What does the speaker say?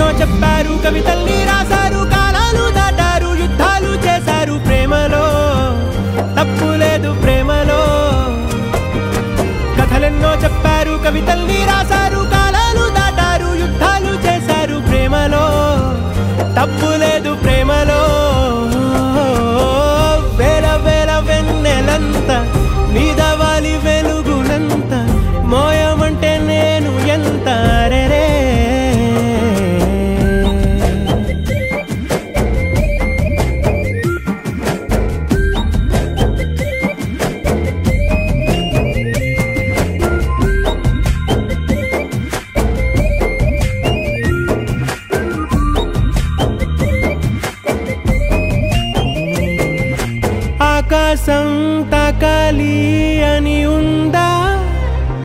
కథలెన్నో చెప్పారు, కవితల్ని రాశారు, కాలాలు దాటారు, యుద్ధాలు చేశారు. ప్రేమలో తప్పు లేదు, ప్రేమలో. కథలెన్నో చెప్పారు, కవితల్ని రాశారు, కాలాలు దాటారు, యుద్ధాలు చేశారు. ప్రేమలో తప్పు లేదు, ప్రేమలో. వేల వేల వెన్నెలంత మీద వాలి వెలుగునంత మోయమంటే నేను ఎంత రే. ఆకాశం తాకాలి అని